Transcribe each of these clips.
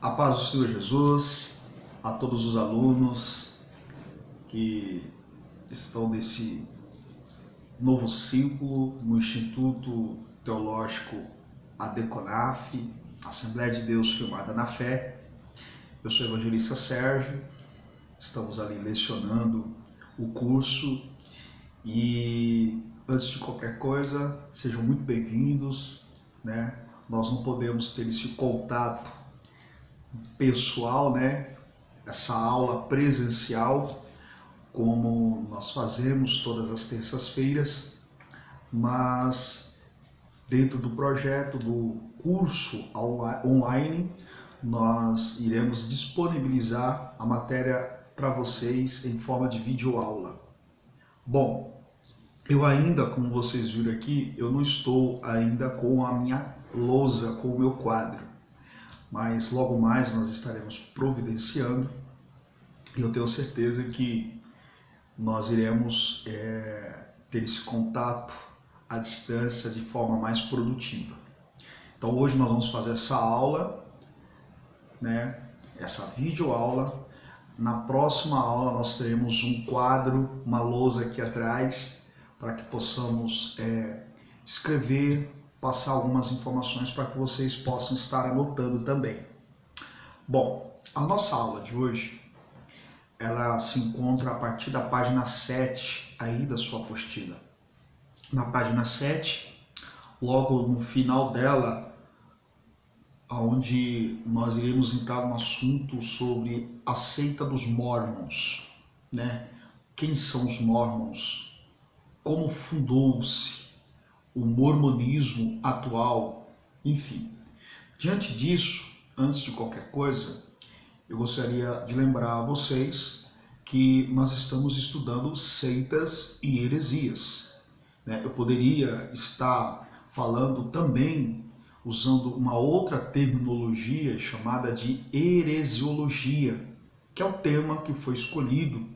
A paz do Senhor Jesus, a todos os alunos que estão nesse novo ciclo no Instituto Teológico ADECONAF, Assembleia de Deus Firmada na Fé. Eu sou o evangelista Sérgio, estamos ali lecionando o curso e antes de qualquer coisa, sejam muito bem-vindos, né? Nós não podemos ter esse contato pessoal, né? Essa aula presencial, como nós fazemos todas as terças-feiras, mas dentro do projeto do curso online, nós iremos disponibilizar a matéria para vocês em forma de videoaula. Bom, eu ainda, como vocês viram aqui, eu não estou ainda com a minha lousa, com o meu quadro, mas logo mais nós estaremos providenciando e eu tenho certeza que nós iremos ter esse contato à distância de forma mais produtiva. Então hoje nós vamos fazer essa aula, né, essa videoaula. Na próxima aula nós teremos um quadro, uma lousa aqui atrás, para que possamos escrever, passar algumas informações para que vocês possam estar anotando também. Bom, a nossa aula de hoje, ela se encontra a partir da página 7 aí da sua apostila. Na página 7, logo no final dela, onde nós iremos entrar no assunto sobre a seita dos Mormons, né? Quem são os Mormons? Como fundou-se o mormonismo atual? Enfim, diante disso, antes de qualquer coisa, eu gostaria de lembrar a vocês que nós estamos estudando seitas e heresias, né? Eu poderia estar falando também usando uma outra terminologia chamada de heresiologia, que é o tema que foi escolhido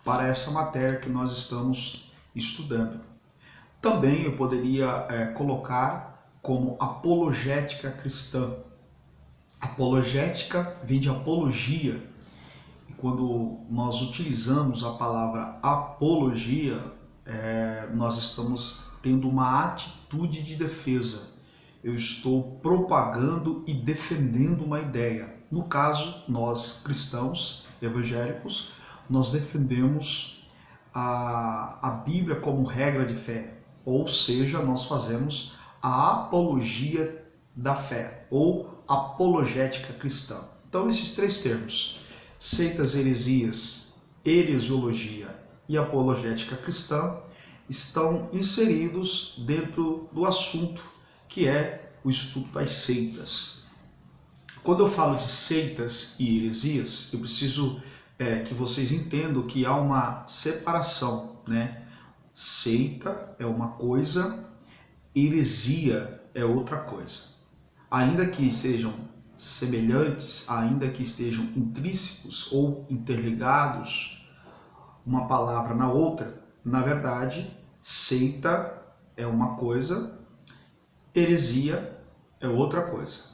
para essa matéria que nós estamos estudando. Também eu poderia colocar como apologética cristã. Apologética vem de apologia, e quando nós utilizamos a palavra apologia, nós estamos tendo uma atitude de defesa. Eu estou propagando e defendendo uma ideia. No caso, nós cristãos evangélicos, nós defendemos a Bíblia como regra de fé, ou seja, nós fazemos a apologia da fé, ou apologética cristã. Então, esses três termos, seitas, heresias, heresiologia e apologética cristã, estão inseridos dentro do assunto que é o estudo das seitas. Quando eu falo de seitas e heresias, eu preciso que vocês entendam que há uma separação, né? Seita é uma coisa, heresia é outra coisa. Ainda que sejam semelhantes, ainda que estejam intrínsecos ou interligados, uma palavra na outra, na verdade, seita é uma coisa, heresia é outra coisa.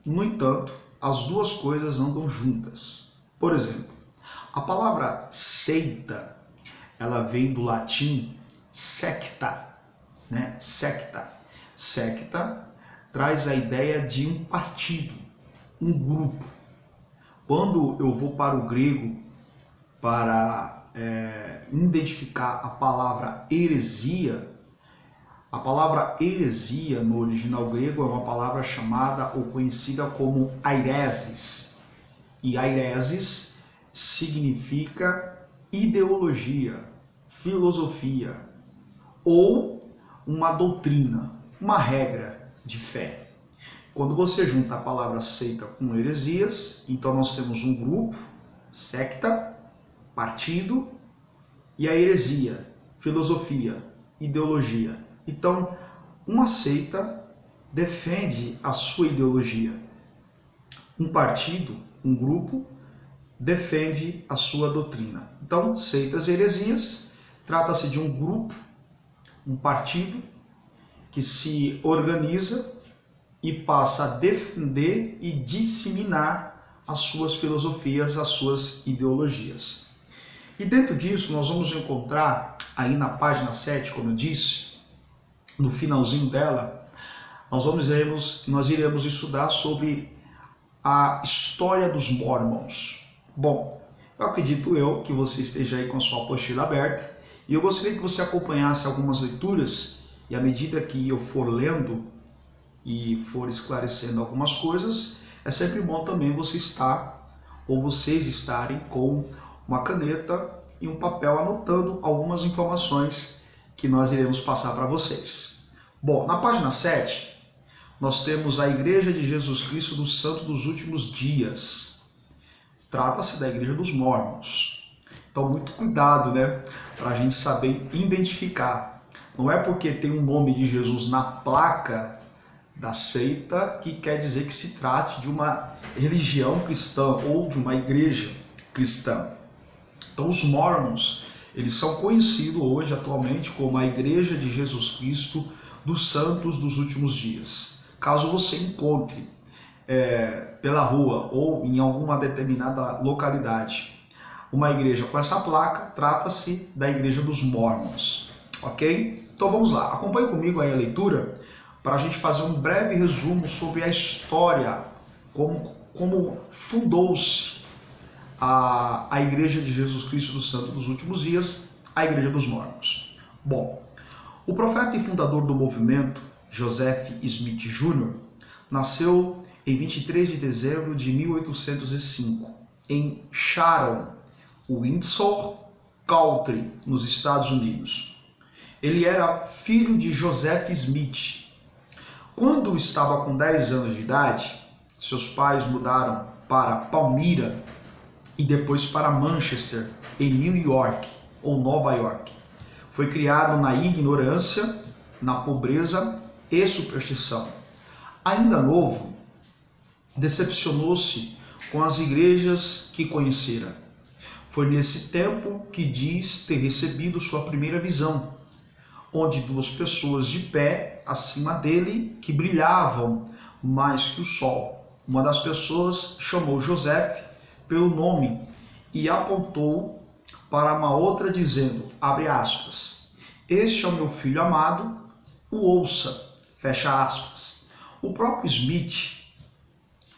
No entanto, as duas coisas andam juntas. Por exemplo, a palavra seita, ela vem do latim secta, né? Secta. Secta traz a ideia de um partido, um grupo. Quando eu vou para o grego para identificar a palavra heresia, a palavra heresia no original grego é uma palavra chamada ou conhecida como airesis. E airesis significa ideologia, filosofia ou uma doutrina, uma regra de fé. Quando você junta a palavra seita com heresias, então nós temos um grupo, secta, partido, e a heresia, filosofia, ideologia. Então, uma seita defende a sua ideologia. Um partido, um grupo, defende a sua doutrina. Então, seitas e heresias, trata-se de um grupo, um partido, que se organiza e passa a defender e disseminar as suas filosofias, as suas ideologias. E dentro disso nós vamos encontrar aí na página 7, como eu disse, no finalzinho dela, nós iremos estudar sobre a história dos Mormons. Bom, eu acredito que você esteja aí com a sua apostila aberta e eu gostaria que você acompanhasse algumas leituras e à medida que eu for lendo e for esclarecendo algumas coisas, é sempre bom também você estar ou vocês estarem com uma caneta e um papel anotando algumas informações que nós iremos passar para vocês. Bom, na página 7, nós temos a Igreja de Jesus Cristo dos Santos dos Últimos Dias. Trata-se da Igreja dos Mormons. Então, muito cuidado, né? Para a gente saber identificar. Não é porque tem um nome de Jesus na placa da seita que quer dizer que se trate de uma religião cristã ou de uma igreja cristã. Então, os Mormons, eles são conhecidos hoje, atualmente, como a Igreja de Jesus Cristo dos Santos dos Últimos Dias. Caso você encontre pela rua ou em alguma determinada localidade uma igreja com essa placa, trata-se da Igreja dos Mormons, ok? Então vamos lá, acompanhe comigo aí a leitura para a gente fazer um breve resumo sobre a história, como fundou-se a Igreja de Jesus Cristo dos Santos dos Últimos Dias, a Igreja dos Mormons. Bom, o profeta e fundador do movimento, Joseph Smith Jr., nasceu em 23 de dezembro de 1805, em Sharon, Windsor Country, nos Estados Unidos. Ele era filho de Joseph Smith. Quando estava com 10 anos de idade, seus pais mudaram para Palmyra e depois para Manchester, em New York ou Nova York. Foi criado na ignorância, na pobreza e superstição. Ainda novo, decepcionou-se com as igrejas que conhecera. Foi nesse tempo que diz ter recebido sua primeira visão, onde duas pessoas de pé acima dele que brilhavam mais que o sol. Uma das pessoas chamou Joseph pelo nome e apontou para uma outra dizendo, abre aspas, este é o meu filho amado, o ouça, fecha aspas. O próprio Smith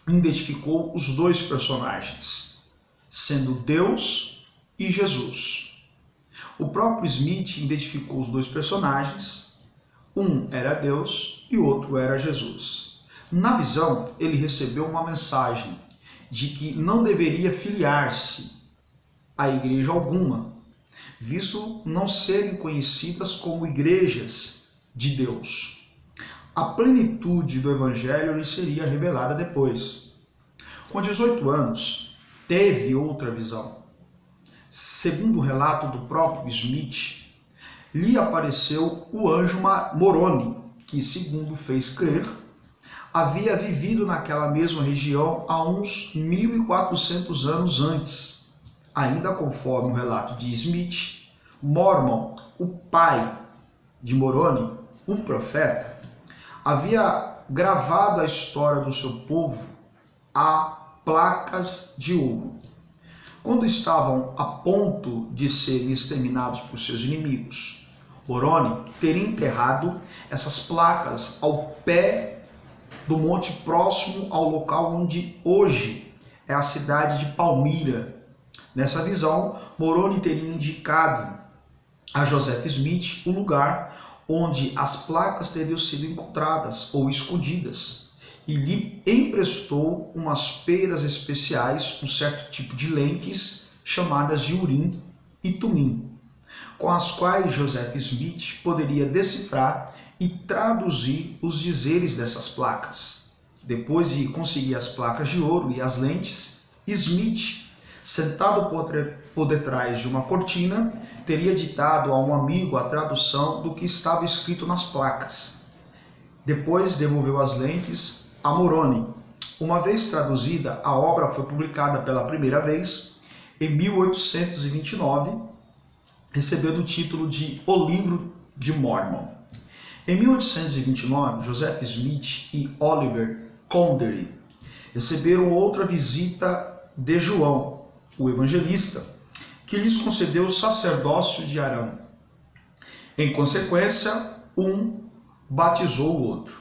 identificou os dois personagens, sendo Deus e Jesus. O próprio Smith identificou os dois personagens, um era Deus e o outro era Jesus. Na visão, ele recebeu uma mensagem de que não deveria filiar-se a igreja alguma, visto não serem conhecidas como igrejas de Deus. A plenitude do evangelho lhe seria revelada depois. Com 18 anos, teve outra visão. Segundo o relato do próprio Smith, lhe apareceu o anjo Moroni, que, segundo fez crer, havia vivido naquela mesma região há uns 1.400 anos antes. Ainda conforme o relato de Smith, Mormon, o pai de Moroni, um profeta, havia gravado a história do seu povo a placas de ouro. Quando estavam a ponto de serem exterminados por seus inimigos, Moroni teria enterrado essas placas ao pé do monte próximo ao local onde hoje é a cidade de Palmyra. Nessa visão, Moroni teria indicado a Joseph Smith o lugar onde as placas teriam sido encontradas ou escondidas e lhe emprestou umas peiras especiais, um certo tipo de lentes chamadas de Urim e Tumim, com as quais Joseph Smith poderia decifrar e traduzir os dizeres dessas placas. Depois de conseguir as placas de ouro e as lentes, Smith, sentado por detrás de uma cortina, teria ditado a um amigo a tradução do que estava escrito nas placas. Depois devolveu as lentes a Moroni. Uma vez traduzida, a obra foi publicada pela primeira vez em 1829, recebendo o título de O Livro de Mormon. Em 1829, Joseph Smith e Oliver Cowdery receberam outra visita de João, o evangelista, que lhes concedeu o sacerdócio de Arão. Em consequência, um batizou o outro.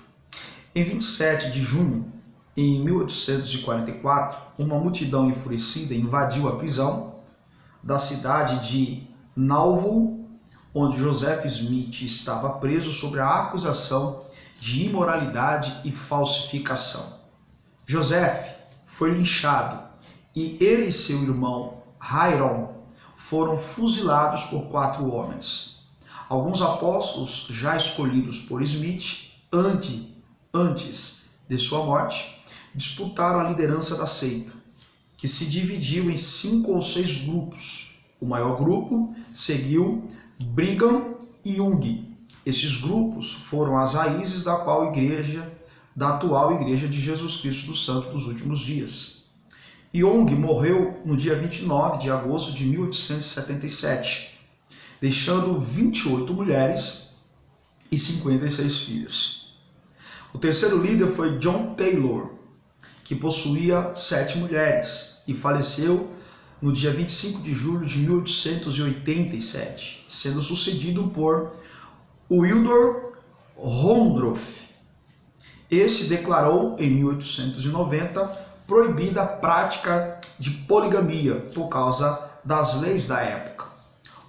Em 27 de junho, em 1844, uma multidão enfurecida invadiu a prisão da cidade de Nauvoo, onde Joseph Smith estava preso sob a acusação de imoralidade e falsificação. Joseph foi linchado e ele e seu irmão Hyrum foram fuzilados por 4 homens. Alguns apóstolos já escolhidos por Smith antes de sua morte disputaram a liderança da seita, que se dividiu em 5 ou 6 grupos. O maior grupo seguiu Brigham Young. Esses grupos foram as raízes da atual Igreja de Jesus Cristo dos Santos dos Últimos Dias. Young morreu no dia 29 de agosto de 1877, deixando 28 mulheres e 56 filhos. O terceiro líder foi John Taylor, que possuía 7 mulheres e faleceu no dia 25 de julho de 1887, sendo sucedido por Wildor Hondorf. Esse declarou em 1890 proibida a prática de poligamia por causa das leis da época.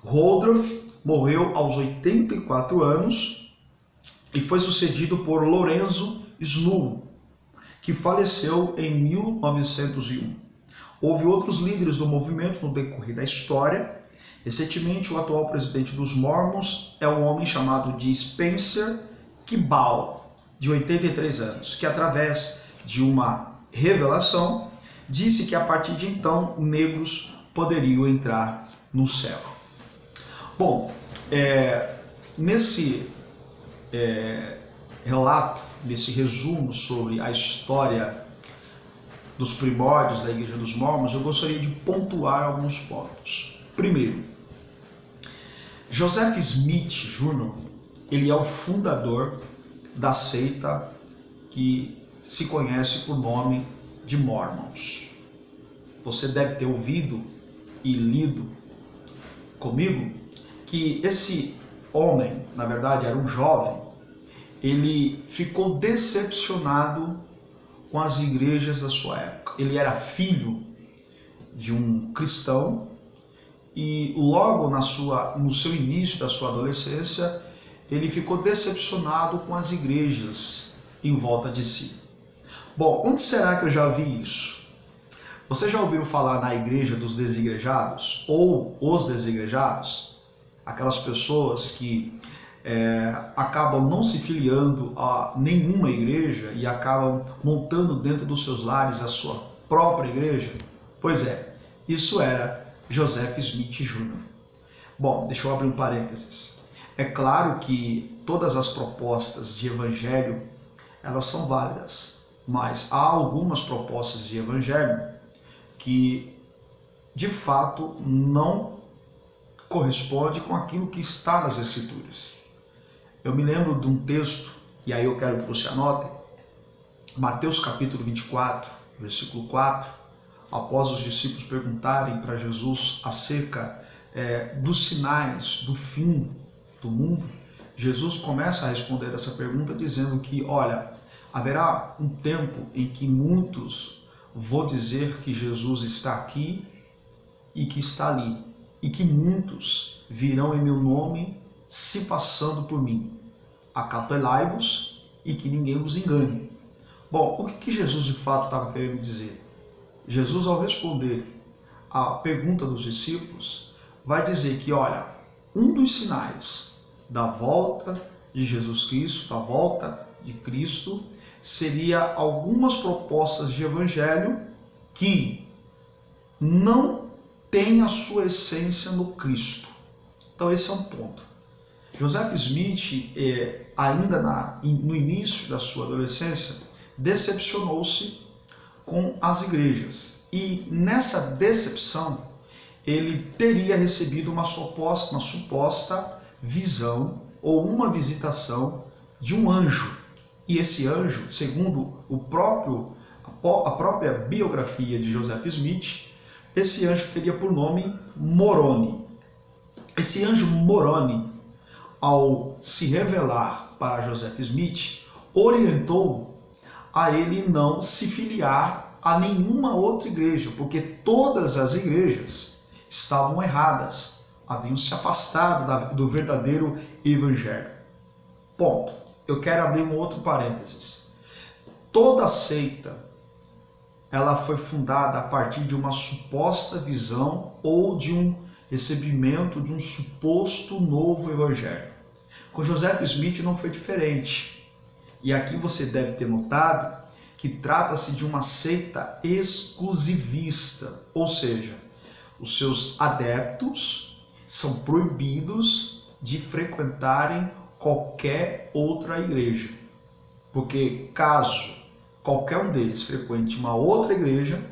Hondorf morreu aos 84 anos e foi sucedido por Lorenzo Snow, que faleceu em 1901. Houve outros líderes do movimento no decorrer da história. Recentemente, o atual presidente dos Mormons é um homem chamado de Spencer Kimball, de 83 anos, que através de uma revelação disse que a partir de então negros poderiam entrar no céu. Bom, nesse relato, nesse resumo sobre a história dos primórdios da Igreja dos Mormons, eu gostaria de pontuar alguns pontos. Primeiro, Joseph Smith Jr., ele é o fundador da seita que se conhece por nome de Mormons. Você deve ter ouvido e lido comigo que esse homem, na verdade era um jovem, ele ficou decepcionado com as igrejas da sua época. Ele era filho de um cristão e logo no seu início da sua adolescência, ele ficou decepcionado com as igrejas em volta de si. Bom, onde será que eu já vi isso? Você já ouviu falar na igreja dos desigrejados ou os desigrejados? Aquelas pessoas que acabam não se filiando a nenhuma igreja e acabam montando dentro dos seus lares a sua própria igreja? Pois é, isso era Joseph Smith Jr. Bom, deixa eu abrir um parênteses. É claro que todas as propostas de evangelho, elas são válidas, mas há algumas propostas de evangelho que, de fato, não corresponde com aquilo que está nas Escrituras. Eu me lembro de um texto, e aí eu quero que você anote, Mateus capítulo 24, versículo 4, após os discípulos perguntarem para Jesus acerca dos sinais do fim do mundo, Jesus começa a responder essa pergunta dizendo que, olha, haverá um tempo em que muitos vão dizer que Jesus está aqui e que está ali, e que muitos virão em meu nome se passando por mim. Acautelai-vos e que ninguém vos engane. Bom, o que Jesus de fato estava querendo dizer? Jesus, ao responder à pergunta dos discípulos, vai dizer que, olha, um dos sinais da volta de Jesus Cristo, da volta de Cristo, seria algumas propostas de evangelho que não têm a sua essência no Cristo. Então esse é um ponto. Joseph Smith, ainda no início da sua adolescência, decepcionou-se com as igrejas. E nessa decepção, ele teria recebido uma suposta visão ou uma visitação de um anjo. E esse anjo, segundo o próprio a própria biografia de Joseph Smith, esse anjo teria por nome Moroni. Esse anjo Moroni, ao se revelar para Joseph Smith, orientou a ele não se filiar a nenhuma outra igreja, porque todas as igrejas estavam erradas, haviam se afastado do verdadeiro evangelho. Ponto. Eu quero abrir um outro parênteses. Toda seita, ela foi fundada a partir de uma suposta visão ou de um recebimento de um suposto novo evangelho. Com Joseph Smith não foi diferente. E aqui você deve ter notado que trata-se de uma seita exclusivista, ou seja, os seus adeptos são proibidos de frequentarem qualquer outra igreja, porque caso qualquer um deles frequente uma outra igreja,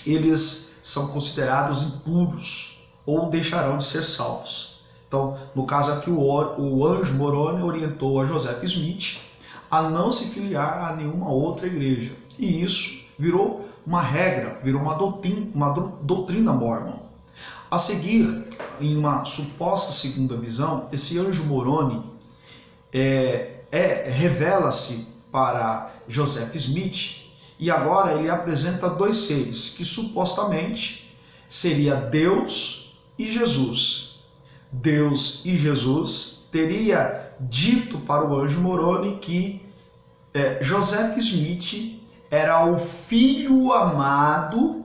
eles são considerados impuros ou deixarão de ser salvos. Então, no caso aqui, o anjo Moroni orientou a Joseph Smith a não se filiar a nenhuma outra igreja. E isso virou uma regra, virou uma doutrina mormon. A seguir, em uma suposta segunda visão, esse anjo Moroni revela-se para Joseph Smith e agora ele apresenta dois seres que supostamente seria Deus e Jesus. Deus e Jesus teria dito para o anjo Moroni que Joseph Smith era o filho amado,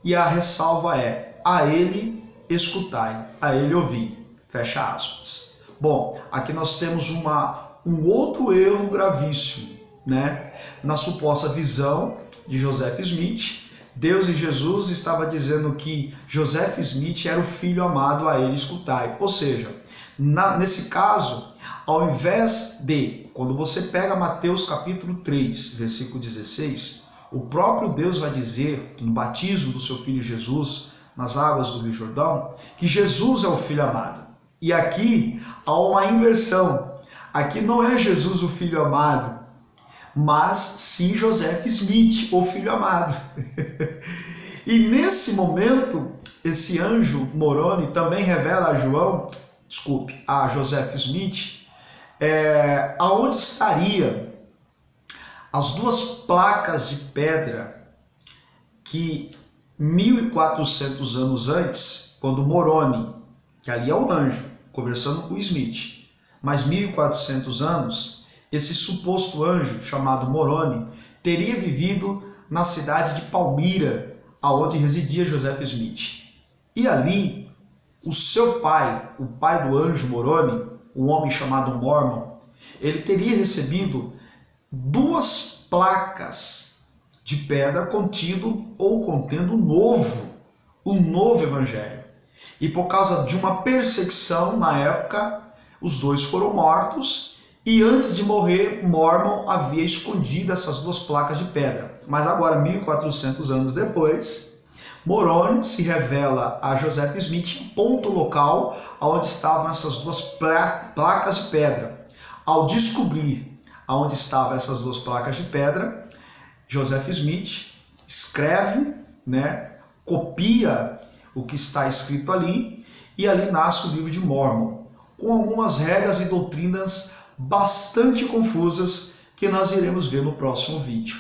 e a ressalva é: a ele escutai, a ele ouvi. Fecha aspas. Bom, aqui nós temos um outro erro gravíssimo, né? Na suposta visão de Joseph Smith, Deus e Jesus estava dizendo que Joseph Smith era o filho amado, a ele escutai. Ou seja, nesse caso, ao invés de, quando você pega Mateus capítulo 3, versículo 16, o próprio Deus vai dizer, no batismo do seu filho Jesus, nas águas do Rio Jordão, que Jesus é o filho amado. E aqui há uma inversão. Aqui não é Jesus o filho amado, mas sim Joseph Smith, o filho amado. E nesse momento, esse anjo Moroni também revela a Joseph Smith, aonde estaria as duas placas de pedra que 1400 anos antes, quando Moroni, que ali é um anjo, conversando com Smith, mas 1400 anos, esse suposto anjo chamado Moroni teria vivido na cidade de Palmira, aonde residia Joseph Smith. E ali, o seu pai, o pai do anjo Moroni, um homem chamado Mormon, ele teria recebido duas placas de pedra contendo um novo evangelho. E por causa de uma perseguição na época, os dois foram mortos, e antes de morrer, Mormon havia escondido essas duas placas de pedra. Mas agora, 1400 anos depois, Moroni se revela a Joseph Smith, ponto local onde estavam essas duas placas de pedra. Ao descobrir onde estavam essas duas placas de pedra, Joseph Smith escreve, copia o que está escrito ali, e ali nasce o livro de Mormon, com algumas regras e doutrinas bastante confusas que nós iremos ver no próximo vídeo.